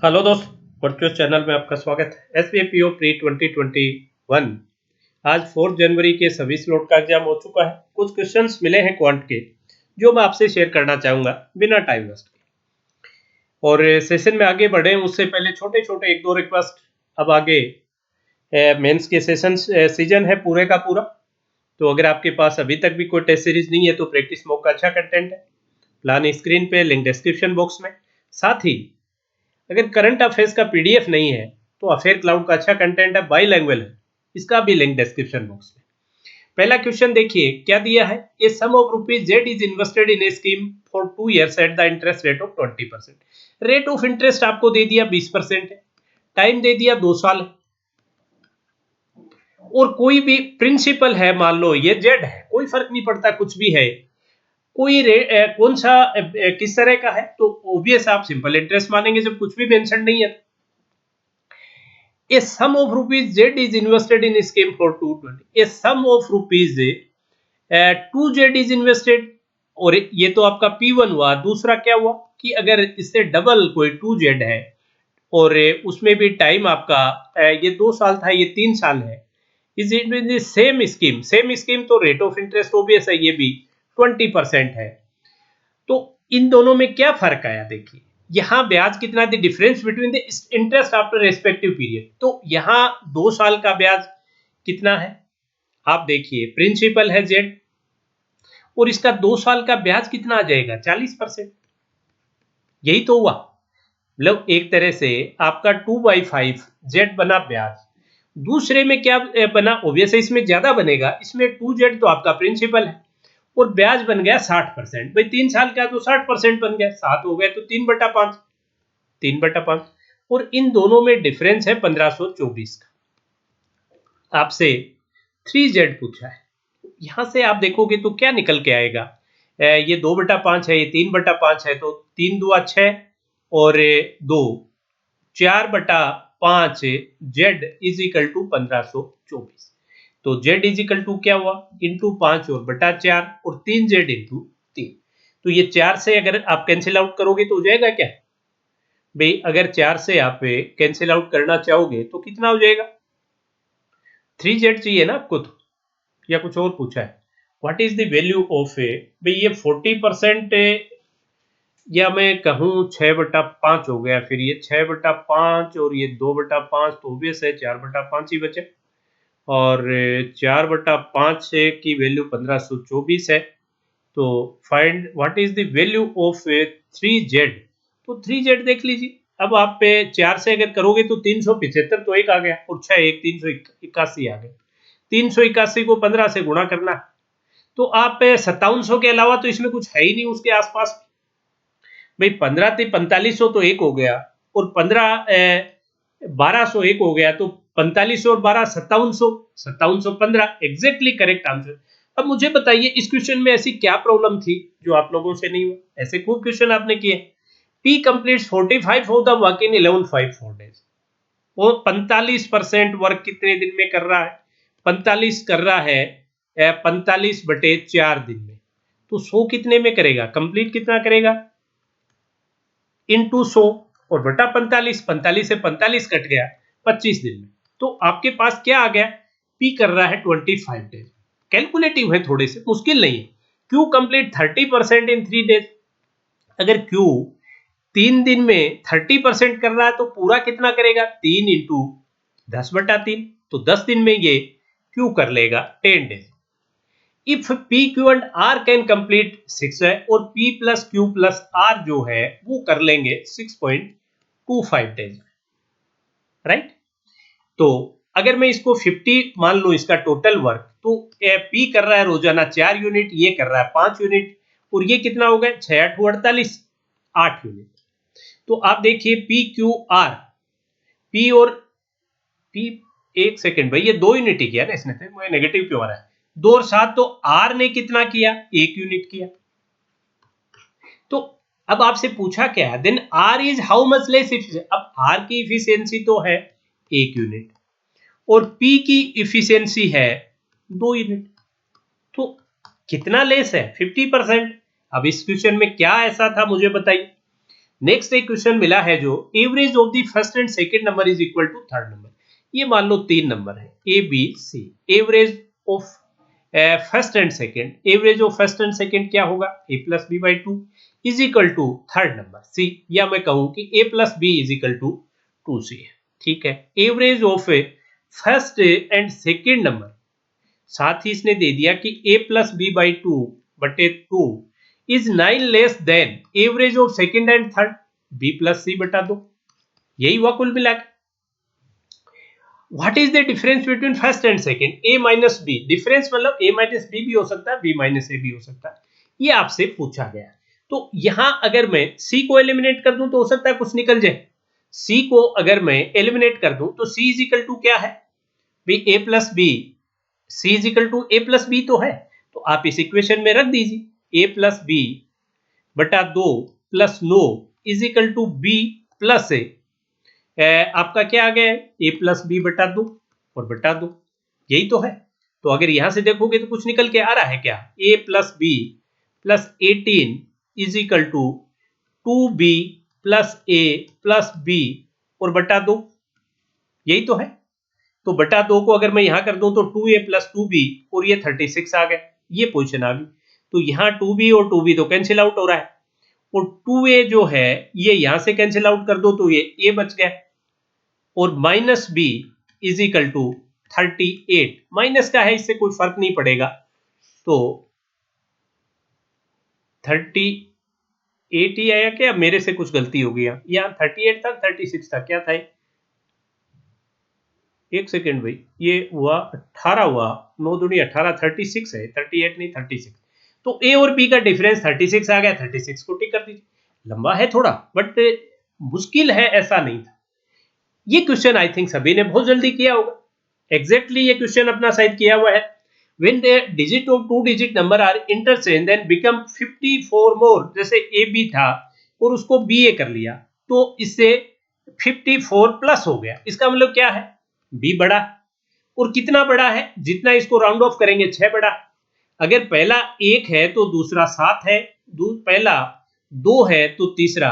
Hello दोस्त, virtual channel में आपका स्वागत है। एसबीआईपीओ प्री 2021 आज 4 जनवरी के सभी स्लॉट का एग्जाम हो चुका है। कुछ क्वेश्चंस मिले हैं क्वांट के जो मैं आपसे शेयर करना चाहूँगा बिना टाइम वेस्ट के। और सेशन में आगे बढ़े उससे पहले छोटे छोटे एक दो रिक्वेस्ट। अब आगे मेंस के सेशन सीजन है पूरे का पूरा, तो अगर आपके पास अभी तक भी कोई टेस्ट सीरीज नहीं है तो प्रैक्टिस मॉक का अच्छा कंटेंट है। प्लान स्क्रीन पे, लिंक डिस्क्रिप्शन बॉक्स में। साथ ही अगर करंट अफेयर्स का पीडीएफ नहीं है तो अफेयर क्लाउड का अच्छा कंटेंट है, बाई लैंग्वेज है, इसका भी लिंक डिस्क्रिप्शन बॉक्स में। पहला क्वेश्चन देखिए क्या दिया है। A sum of rupees Z is invested in a scheme for 2 years at the interest rate of 20%। Rate of interest आपको दे दिया 20% है, टाइम दे दिया 2 साल है, और कोई भी प्रिंसिपल है, मान लो ये जेड है, कोई फर्क नहीं पड़ता कुछ भी है, कोई कौन सा किस तरह का है, तो ऑब्वियस आप सिंपल इंटरेस्ट मानेंगे जब कुछ भी मेंशन नहीं है। A sum of rupees Z is invested in a scheme for 220. A sum of rupees 2Z is invested, और ये तो आपका P1 हुआ। दूसरा क्या हुआ कि अगर इससे डबल कोई 2Z है और उसमें भी टाइम आपका ये 2 साल था, ये 3 साल है, is it in the same scheme. Same scheme तो रेट ऑफ इंटरेस्ट ऑब्वियस है, ये भी 20% है। तो इन दोनों में क्या फर्क आया देखिए, यहां ब्याज कितना the difference between the interest after respective period. तो यहां 2 साल का ब्याज कितना है, आप देखिए प्रिंसिपल है जेड और इसका 2 साल का ब्याज कितना आ जाएगा 40%। यही तो हुआ, मतलब एक तरह से आपका 2/5 जेड बना ब्याज। दूसरे में क्या बना, ऑब्वियस इसमें ज्यादा बनेगा, इसमें 2Z तो आपका प्रिंसिपल है और ब्याज बन गया 60%। भाई 3 साल का तो 60% बन गया, 7 हो गए तो 3/5, 3/5। और इन दोनों में डिफरेंस है 1524 का। आपसे 3Z पूछा है, यहां से आप देखोगे तो क्या निकल के आएगा। ये 2/5 है, ये 3/5 है, तो 3 दूआ 6 और 2 4/5 जेड इज इक्वल टू 1524। तो जेड इज इक्वल टू क्या हुआ, इंटू 5 और बटा 4 और 3Z इंटू 3। तो ये 4 से अगर आप कैंसिल आउट करोगे तो हो जाएगा क्या भाई, अगर 4 से आप कैंसिल आउट करना चाहोगे तो कितना हो जाएगा, 3Z चाहिए ना आपको तो, या कुछ और पूछा है। What is the value of भाई ये 40%, या मैं कहूँ 6/5 हो गया, फिर ये 6/5 और ये 2/5, तो ऑब्वियस है 4/5 ही बचे। और 4/5 की वैल्यू 1524 है। तो find what is the value of 3Z। तो 3Z देख लीजिए, अब आप पे 4 से अगर करोगे तो 375 तो एक आ गया, और 6 एक 381 आ गया। 381 को 15 से गुणा करना है, तो आप 5700 के अलावा तो इसमें कुछ है ही नहीं उसके आसपास। भाई 15 से 4500 तो एक हो गया, और 15 1200 एक हो गया, तो 4500 और 12 5700, 5715 एग्जैक्टली करेक्ट आंसर। अब मुझे बताइए इस क्वेश्चन में ऐसी क्या प्रॉब्लम थी जो आप लोगों से नहीं हुआ। ऐसे खूब क्वेश्चन आपने किए। P completes 45 of the work in 11.54 days। वो 45% वर्क कितने दिन में कर रहा है, 45 कर रहा है 45/4 दिन में, तो 100 कितने में करेगा, कंप्लीट कितना करेगा, इनटू 100 और बटा 45, 45 से 45 कट गया 25 दिन में। तो आपके पास क्या आ गया, पी कर रहा है 25 डेज। कैलकुलेटिव है, थोड़े से मुश्किल नहीं है। क्यू कंप्लीट 30% इन 3 डेज। अगर क्यू 3 दिन में 30% कर रहा है तो पूरा कितना करेगा, 3 इंटू 10/3, तो 10 दिन में ये क्यू कर लेगा 10 days. If P Q and R can complete 6 है, और P plus Q plus R जो है वो कर लेंगे 6.25 डेज, राइट। तो अगर मैं इसको 50 मान लूं इसका टोटल वर्क, तो पी कर रहा है रोजाना 4 यूनिट, ये कर रहा है 5 यूनिट, और ये कितना हो गया 6 8 48 8 यूनिट। तो आप देखिए पी क्यू आर, पी और पी, एक सेकेंड भाई, ये 2 यूनिट ही किया ना इसने, तो मुझे नेगेटिव क्यों आ रहा है, 2 और 7, तो आर ने कितना किया 1 यूनिट किया। तो अब आपसे पूछा क्या है, then R is how much less efficient. अब आर की इफिशियंसी तो है 1 यूनिट और पी की इफिशियंसी है 2 यूनिट, तो कितना लेस है 50%। अब इस क्वेश्चन में क्या ऐसा था मुझे बताइए। नेक्स्ट एक क्वेश्चन मिला है जो average of the first and second number is equal to third number. ये मान लो 3 नंबर है A B C, average of first and second, average of first and second क्या होगा A plus B by 2 is equal to third number C, या मैं कहूं कि A plus B is equal to 2 C है। ठीक है, average of first and second number, साथ ही इसने दे दिया कि a प्लस बी बाई 2 बटे 2 is 9 less than average of second and third b plus C बटा 2। यही हुआ कुल मिला के। What is the difference between first and second, a minus B, difference मतलब a माइनस बी भी हो सकता है, b माइनस ए भी हो सकता है, ये आपसे पूछा गया। तो यहां अगर मैं c को एलिमिनेट कर दूं तो हो सकता है कुछ निकल जाए। c को अगर मैं एलिमिनेट कर दूं तो c इज इक्वल टू क्या है भाई a plus B, c is equal to A plus B तो है, तो आप इस इक्वेशन में रख दीजिए a प्लस बी बटा 2 plus no is equal to B plus A, आपका क्या आ गया a प्लस बी बटा 2 और बटा 2, यही तो है। तो अगर यहां से देखोगे तो कुछ निकल के आ रहा है क्या, a plus B plus 18 is equal to 2b plus a plus b और बटा 2, यही तो है। तो बटा 2 को अगर मैं यहां कर दूं तो 2a प्लस 2b और ये 36 आ गया, ये पोजीशन आ गई। तो यहां 2b और 2b तो कैंसिल आउट हो रहा है, और 2a जो है ये यहां से कैंसिल आउट कर दो तो ये a बच गया, और minus b is equal to 38, minus का है इससे कोई फर्क नहीं पड़ेगा, तो 38 ही आया क्या, मेरे से कुछ गलती हो गई यहाँ 38 था 36 था, क्या था एक सेकेंड भाई, ये हुआ 18 हुआ, 9 दूनी 18, 36 है, 38 नहीं 36। तो ए और बी का डिफरेंस 36 आ गया, 36 को टिक कर दीजिए। लंबा है थोड़ा बट मुश्किल है ऐसा नहीं था। ये क्वेश्चन आई थिंक सभी ने बहुत जल्दी किया होगा, एग्जैक्टली ये क्वेश्चन अपना साइड किया हुआ है। When the digit of 2 digit number are interchange then become 54 more, जैसे ए बी था और उसको बी ए कर लिया तो इससे 54 प्लस हो गया, इसका मतलब क्या है बी बड़ा, और कितना बड़ा है, जितना इसको राउंड ऑफ करेंगे 6 बड़ा। अगर पहला 1 है तो दूसरा 7 है, पहला 2 है तो तीसरा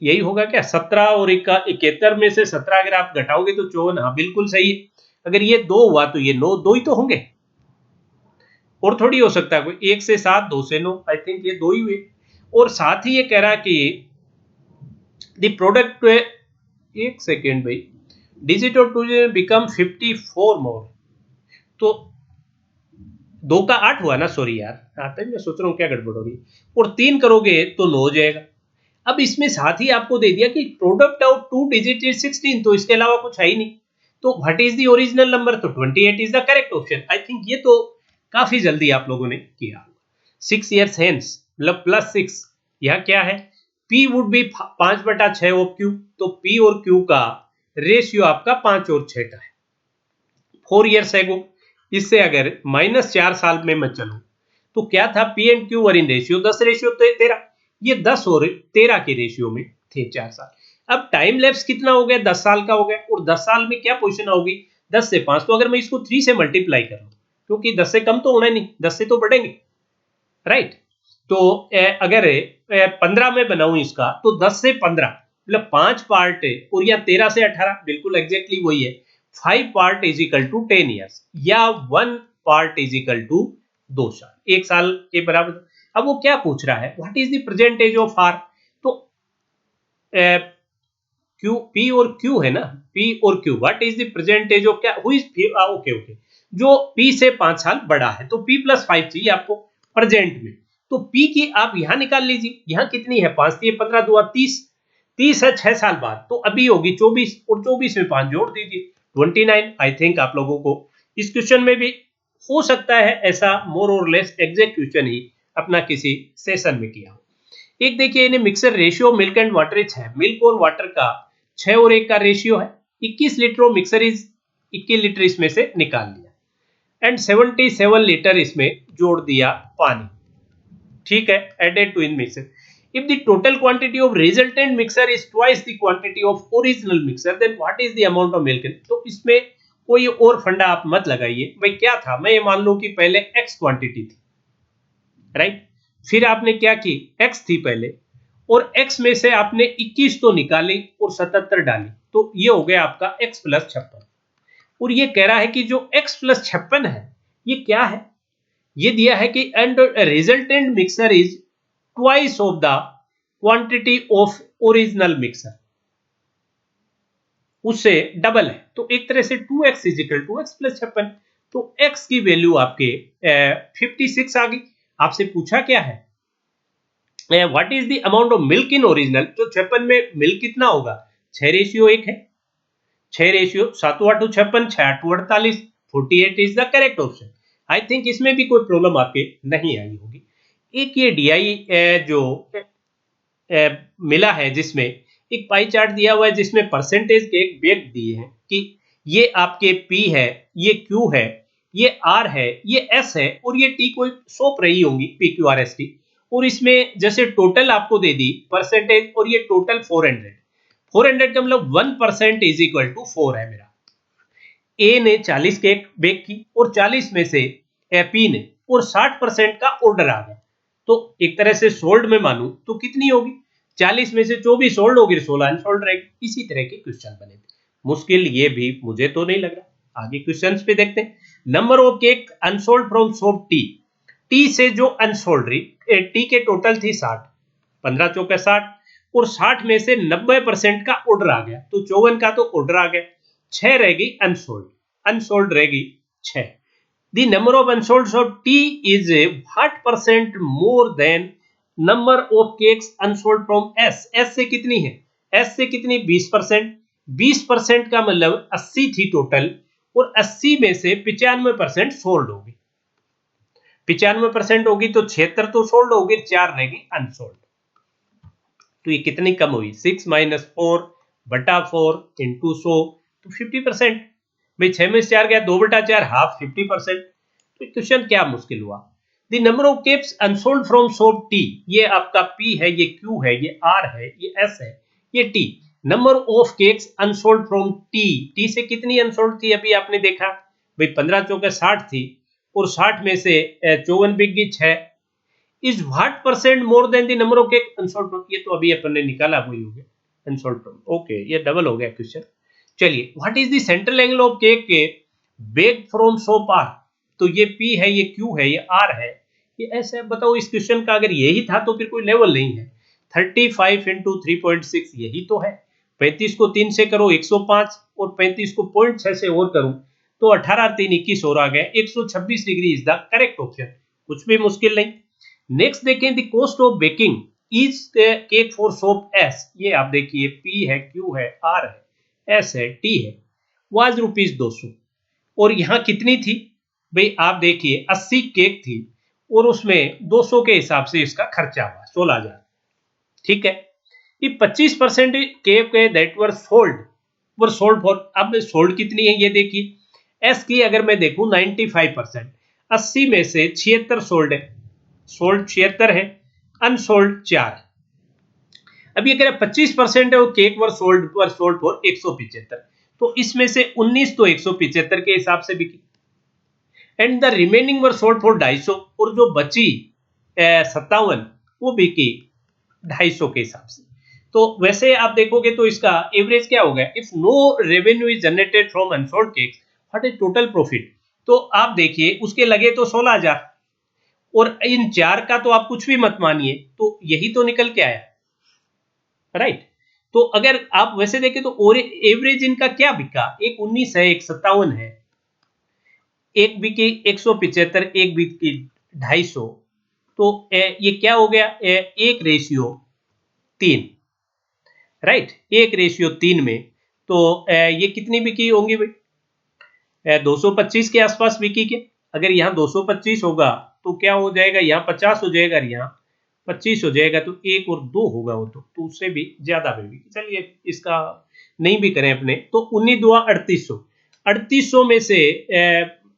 यही होगा क्या 17, और 71 में से 17 अगर आप घटाओगे तो 54, हाँ बिल्कुल सही है। अगर ये 2 हुआ तो ये 9, 2 ही तो होंगे, और थोड़ी हो सकता है कोई 1 से 7 2 से 9, आई थिंक ये 2 ही हुए। और साथ ही ये कह रहा कि द प्रोडक्ट, एक सेकेंड भाई, डिजिट ऑफ 2 बिकम 54 मोर, तो 2 का 8 हुआ ना, सॉरी यार, आता है मैं सोच रहा हूँ क्या गड़बड़ हो रही है, और 3 करोगे तो 9 हो जाएगा। अब इसमें साथ ही आपको दे दिया कि प्रोडक्ट ऑफ 2 डिजिट इज 16, तो इसके अलावा कुछ है ही नहीं, तो what is the original number, तो 28 is the correct option. I think ये तो काफी जल्दी आप लोगों ने किया। 6 ईयर्स हेंस मतलब प्लस 6, यह क्या है P would be 5/6 of Q, तो P और Q का रेशियो आपका 5 और 6 का है। 4 ईयर्स एगो, इससे अगर -4 साल में मैं चलूं तो क्या था, P and Q were in ratio 10 ratio 13, ये 10 और 13 के रेशियो में थे 4 साल। अब टाइम लैप्स कितना हो गया, 10 साल का हो गया, और 10 साल में क्या पोजीशन होगी 10 से 5, तो अगर मैं इसको 3 से मल्टीप्लाई करूं, क्योंकि 10 से कम तो होना नहीं, 10 से तो बढ़ेंगे, राइट। तो अगर 15 में बनाऊं इसका तो 10 से 15 मतलब 5 पार्ट है, और या 13 से 18 बिल्कुल एग्जैक्टली वही है, 5 part is equal to 10 years, या 1 पार्ट इज इक्वल टू 2 साल, 1 साल के बराबर। अब वो क्या पूछ रहा है, what is the present age of R, तो क्यू, पी और क्यू है ना, पी और Q, what is the present age of क्या, हु इज ओके ओके, जो पी से 5 साल बड़ा है, तो पी प्लस 5 चाहिए आपको प्रेजेंट में, तो पी की आप यहां निकाल लीजिए, यहां कितनी है 5 3 15 2 30, 30 है 6 साल बाद, तो अभी होगी 24, और 24 में 5 जोड़ दीजिए 29। आई थिंक आप लोगों को इस क्वेश्चन में भी हो सकता है ऐसा मोर और लेस एग्जैक्ट क्वेश्चन ही अपना किसी सेशन में किया हो। एक देखिए इन्हें mixer ratio milk and water is है, मिल्क और वाटर का 6 और 1 का रेशियो है, 21 लीटर और मिक्सर इज 21 लीटर इसमें से निकाल लिया, एंड 77 लीटर इसमें जोड़ दिया पानी, ठीक है, added to in mixture. If the total quantity of resultant mixture is twice the quantity of original mixture then what is the amount of milk, तो इसमें कोई और फंडा आप मत लगाइए भाई, क्या था, मैं ये मान लूं कि पहले x क्वांटिटी थी, राइट, फिर आपने क्या की, x थी पहले, और x में से आपने 21 तो निकाली और 77 डाली, तो ये हो गया आपका x प्लस 56। और ये कह रहा है कि जो x प्लस 56 है ये क्या है, ये दिया है कि and resultant mixture is twice of the quantity of original mixture, उससे डबल है। तो एक तरह से 2x is equal to x plus 56। तो x की वैल्यू आपके 56 आ गई। आपसे पूछा क्या है, what is the amount of milk in original, तो 56 में मिल्क कितना होगा, 6:1 है, 6:7 56, 6×8 = 48, 48 is the correct option. I think इसमें भी कोई प्रॉब्लम आपके नहीं आई होगी। एक ये DI जो मिला है, जिसमें एक पाई चार्ट दिया हुआ है जिसमें परसेंटेज के एक व्यक्त दिए हैं कि ये आपके P है, ये Q है, ये R है, ये S है और ये T कोई सौंप रही होंगी, PQRST। और इसमें जैसे टोटल आपको दे दी परसेंटेज, और ये टोटल 400 का मतलब 1% इज इक्वल टू 4 है मेरा। ए ने 40 केक बेक की और 40 में से P ने, और 60% का ऑर्डर आ गया। तो एक तरह से सोल्ड में मानूं तो कितनी होगी, 40 में से 24 सोल्ड होगी, 16 अनसोल्ड रहेगी। इसी तरह के क्वेश्चन बने थे। मुश्किल ये भी मुझे तो नहीं लग रहा। आगे क्वेश्चंस पे देखते हैं। Number of cake unsold from shop T, T से जो अनसोल्ड रही, टी के टोटल थी 60, 15 चौके 60, और 60 में से 90% का ऑर्डर आ गया, तो 54 का तो ऑर्डर आ गया, 6 रहेगी अनसोल्ड, अनसोल्ड रहेगी 6। The number of unsold of tea is what percent more than number of cakes unsold from S? S से कितनी है, S से कितनी 20%, 20% का मतलब 80 थी टोटल, और 80 में से 95% सोल्ड होगी, 95% होगी तो 76 तो सोल्ड होगी, 4 रहेगी अनसोल्ड। तो ये कितनी कम हुई, 6 - 4/4 इंटू 100, तो 50%। भाई 6 में से 4 गया, 2/4 हाफ, 50%। तो क्वेश्चन क्या मुश्किल हुआ। The number of cakes unsold from shop T, ये आपका P है, ये Q है, ये R है, ये S है, ये T। Number of cakes unsold from T से कितनी अनसोल्ड थी, अभी आपने देखा भाई 15 चौके 60 थी, और 60 में से 54 बिक गई 6। Is what percent more than the number of cake unsold from, ये तो अभी अपन ने निकाला, वही हो गया अनसोल्ड फ्रॉम। ओके, ये डबल हो गया क्वेश्चन। चलिए, what is the central angle of cake baked from shop R, तो ये P है, ये Q है, ये R है, ये S है। बताओ इस क्वेश्चन का अगर यही था तो फिर कोई लेवल नहीं है। 35 × 3.6 यही तो है। 35 को 3 से करो 105, और 35 को 0.6 से और करूं तो 18 3 21 और आ गया, 126 degree is the correct option. कुछ भी मुश्किल नहीं। नेक्स्ट देखें, the cost of baking is cake for shop S, ये आप देखिए P है, Q है, R है, S है, T है, वाज ₹200। और यहाँ कितनी थी भाई, आप देखिए 80 केक थी, और उसमें 200 के हिसाब से इसका खर्चा हुआ 16,000। ठीक है, ये 25% cake that were sold for, अब सोल्ड कितनी है ये देखिए। एस की अगर मैं देखूं 95%, 80 में से 76 सोल्ड है, सोल्ड 76 है, अनसोल्ड 4 है। अब ये कह रहे 25% है वो केक वर सोल्ड फॉर 175, तो इसमें से 19 तो 175 के हिसाब से बिकी, and the remaining were sold for 250, और जो बची 57 वो बिकी 250 के हिसाब से। तो वैसे आप देखोगे तो इसका एवरेज क्या हो गया, if no revenue is generated from unsold cakes what is total profit. तो आप देखिए उसके लगे तो 16,000, और इन 4 का तो आप कुछ भी मत मानिए, तो यही तो निकल के आया, राइट। तो अगर आप वैसे देखें तो और एवरेज इनका क्या बिका, एक 19 है, एक 57 है, एक बिकी 175, एक बिकी 250, तो ये क्या हो गया, 1:3, राइट, 1:3 में। तो ये कितनी बिकी होंगी भाई, 225 के आसपास बिकी के। अगर यहाँ 225 होगा तो क्या हो जाएगा, यहाँ 50 हो जाएगा, यहाँ 25 हो जाएगा, तो 1 और 2 होगा वो, तो उससे भी ज्यादा होगी। चलिए इसका नहीं भी करें अपने, तो 19 2 3800, 3800 में से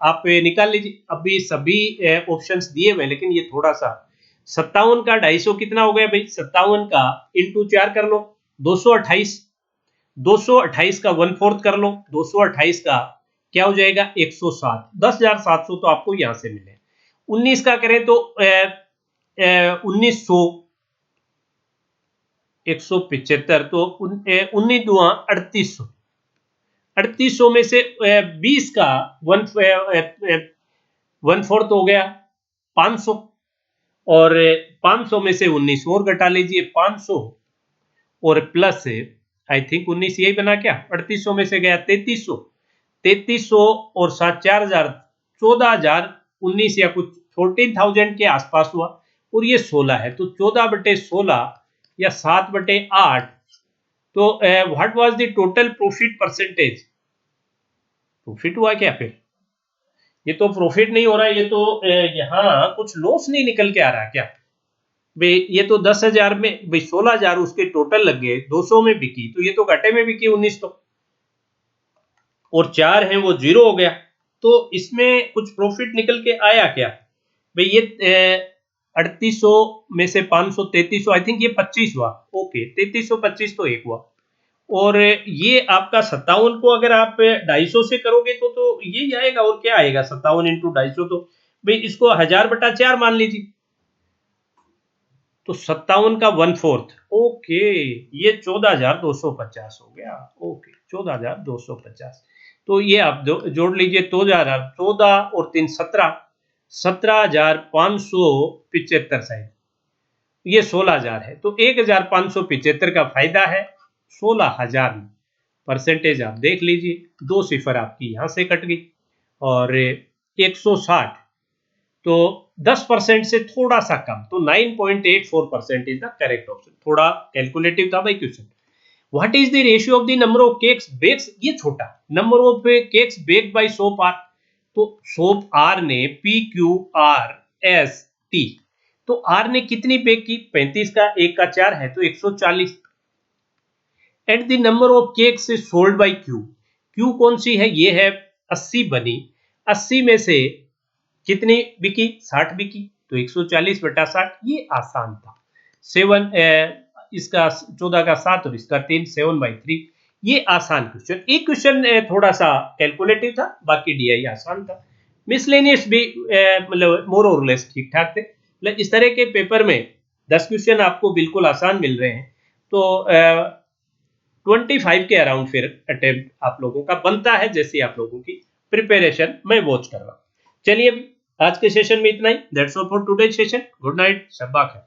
आप निकाल लीजिए। अभी सभी ऑप्शंस दिए हुए, लेकिन ये थोड़ा सा 57 का 250 कितना हो गया भाई, 57 का इंटू 4 कर लो 228, 228 का 1/4 कर लो, 228 का क्या हो जाएगा 107, 10,700 तो आपको यहां से मिले। 19 का करें तो 1900 175, तो 19 दुआ 3800, 3800 में से 20 का 1/4 हो गया 500, और 500 में से 19 और घटा लीजिए 500 और प्लस आई थिंक 19 यही बना क्या, 3800 में से गया 3300, 3300 और 7 4000, 14000, 19 या कुछ 14,000 के आसपास हुआ, और ये 16 है, तो 14/16 या 7/8, तो what was the total profit percentage, profit हुआ क्या फिर, ये तो प्रॉफिट नहीं हो रहा है, ये तो यहाँ कुछ लॉस नहीं निकल के आ रहा क्या भाई, ये तो 10,000 में भाई 16,000 उसके टोटल लग गए, 200 में बिकी, तो ये तो घाटे में बिकी 19, तो और 4 हैं वो 0 हो गया, तो इसमें कुछ प्रॉफिट निकल के आया क्या भाई, ये 3800 में से 500 3300, आई थिंक ये 25 हुआ, ओके 3300 25 तो एक हुआ, और ये आपका 57 को अगर आप 250 से करोगे तो यही आएगा, और क्या आएगा 57 इंटू 250, तो भाई इसको 1000/4 मान लीजिए, तो 57 का 1/4, ओके ये 14,250 हो गया, ओके 14,250, तो ये आप जोड़ लीजिए, 14 और 3 17, 17,575 शायद, ये 16,000 है, तो 1,575 का फायदा है 16,000 में, परसेंटेज आप देख लीजिए, 2 सिफर आपकी यहां से कट गई, और 160, तो 10% से थोड़ा सा कम, तो 9.84% इज द करेक्ट ऑप्शन, थोड़ा कैलकुलेटिव था भाई question. What is the ratio of the number of cakes bakes, ये छोटा, number of cakes baked by shop R, तो सोप आर ने PQRST, तो आर ने कितनी बेक की, 35 का 1 का 4 है, तो 140, at the number of cakes sold by Q, Q कौन सी है, ये है 80 बनी, 80 में से कितनी बिकी, 60 बिकी, तो 140/60, ये आसान था, 7 इसका 14 का 7 और इसका 3, 7/3, ये आसान क्वेश्चन, एक क्वेश्चन थोड़ा सा कैलकुलेटिव था, बाकी DI आसान था, मिसलेनियस भी मतलब मोर और लेस ठीक ठाक थे, मतलब इस तरह के पेपर में 10 क्वेश्चन आपको बिल्कुल आसान मिल रहे हैं, तो 25 के अराउंड फिर अटेम्प्ट आप लोगों का बनता है, जैसे आप लोगों की प्रिपरेशन मैं वॉच कर रहा हूं। चलिए अभी आज के सेशन में इतना ही, that's all for today session, good night, शब्बा खैर।